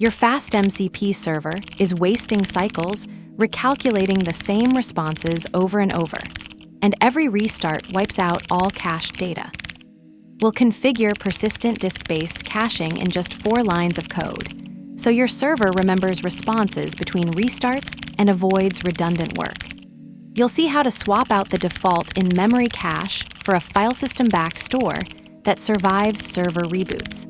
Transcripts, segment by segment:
Your FastMCP server is wasting cycles, recalculating the same responses over and over, and every restart wipes out all cached data. We'll configure persistent disk-based caching in just 4 lines of code, so your server remembers responses between restarts and avoids redundant work. You'll see how to swap out the default in-memory cache for a filesystem-backed store that survives server reboots.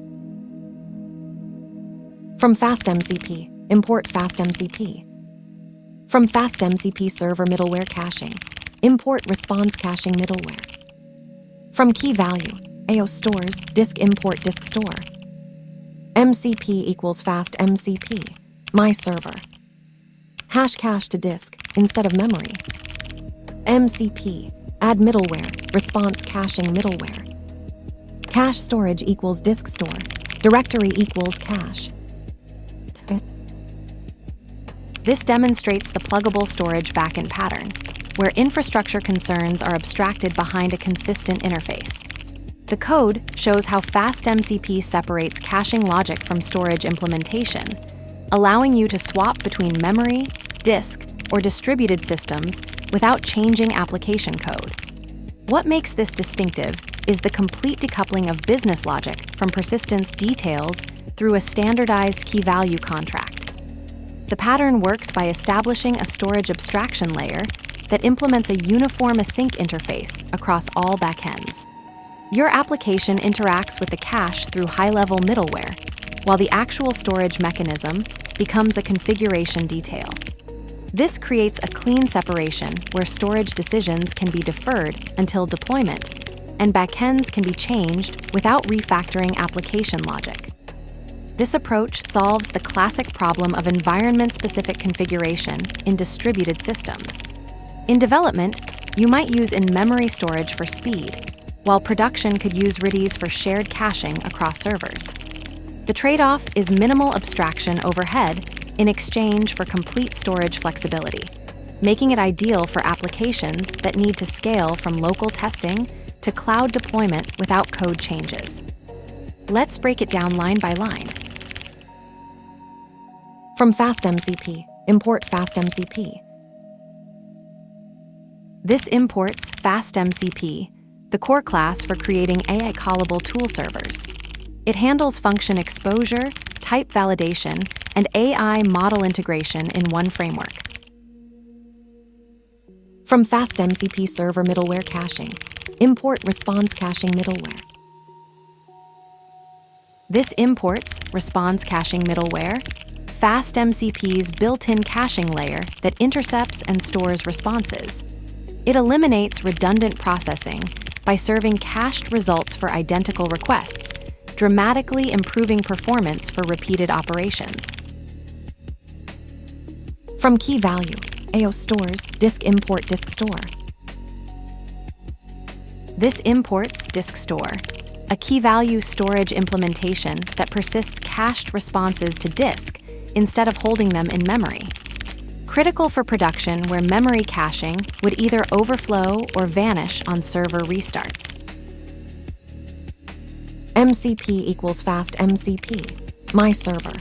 From FastMCP, import FastMCP. From FastMCP server middleware caching, import response caching middleware. From key value, AO stores, disk import disk store. MCP equals FastMCP, my server. Hash cache to disk instead of memory. MCP, add middleware, response caching middleware. Cache storage equals disk store, directory equals cache. This demonstrates the pluggable storage backend pattern, where infrastructure concerns are abstracted behind a consistent interface. The code shows how FastMCP separates caching logic from storage implementation, allowing you to swap between memory, disk, or distributed systems without changing application code. What makes this distinctive is the complete decoupling of business logic from persistence details through a standardized key-value contract. The pattern works by establishing a storage abstraction layer that implements a uniform async interface across all backends. Your application interacts with the cache through high-level middleware, while the actual storage mechanism becomes a configuration detail. This creates a clean separation where storage decisions can be deferred until deployment, and backends can be changed without refactoring application logic. This approach solves the classic problem of environment-specific configuration in distributed systems. In development, you might use in-memory storage for speed, while production could use RIDIs for shared caching across servers. The trade-off is minimal abstraction overhead in exchange for complete storage flexibility, making it ideal for applications that need to scale from local testing to cloud deployment without code changes. Let's break it down line by line. From FastMCP, import FastMCP. This imports FastMCP, the core class for creating AI callable tool servers. It handles function exposure, type validation, and AI model integration in one framework. From FastMCP server middleware caching, import response caching middleware. This imports response caching middleware, FastMCP's built-in caching layer that intercepts and stores responses. It eliminates redundant processing by serving cached results for identical requests, dramatically improving performance for repeated operations. From key value, AO stores, disk import disk store. This imports disk store, a key-value storage implementation that persists cached responses to disk instead of holding them in memory. Critical for production where memory caching would either overflow or vanish on server restarts. MCP equals FastMCP, my server.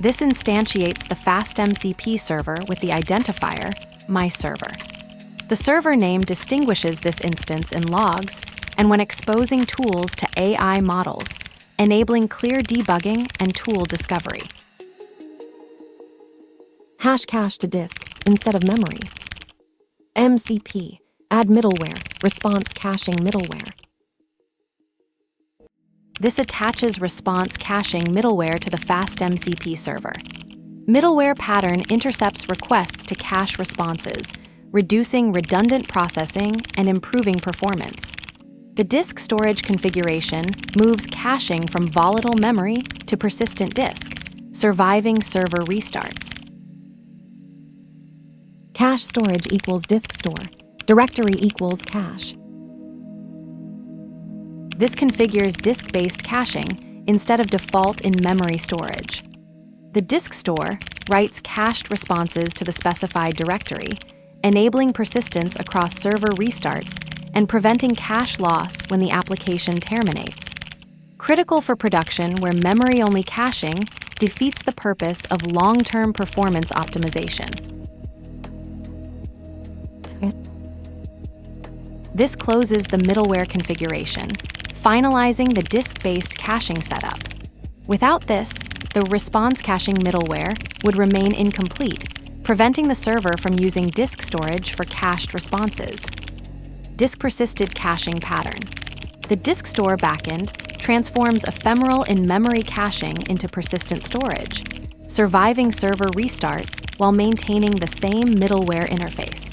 This instantiates the FastMCP server with the identifier, my server. The server name distinguishes this instance in logs and when exposing tools to AI models, enabling clear debugging and tool discovery. Hash cache to disk instead of memory. MCP, add middleware, response caching middleware. This attaches response caching middleware to the FastMCP server. Middleware pattern intercepts requests to cache responses, reducing redundant processing and improving performance. The disk storage configuration moves caching from volatile memory to persistent disk, surviving server restarts. Cache storage equals disk store, directory equals cache. This configures disk-based caching instead of default in-memory storage. The disk store writes cached responses to the specified directory, enabling persistence across server restarts and preventing cache loss when the application terminates. critical for production where memory-only caching defeats the purpose of long-term performance optimization. This closes the middleware configuration, finalizing the disk-based caching setup. Without this, the response caching middleware would remain incomplete, preventing the server from using disk storage for cached responses. Disk-persisted caching pattern. The disk store backend transforms ephemeral in-memory caching into persistent storage, surviving server restarts while maintaining the same middleware interface.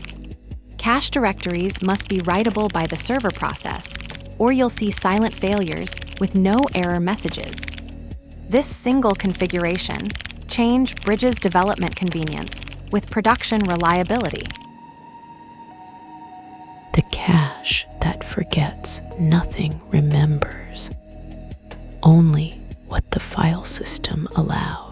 Cache directories must be writable by the server process, or you'll see silent failures with no error messages. This single configuration change bridges development convenience with production reliability. The cache that forgets nothing remembers, only what the file system allows.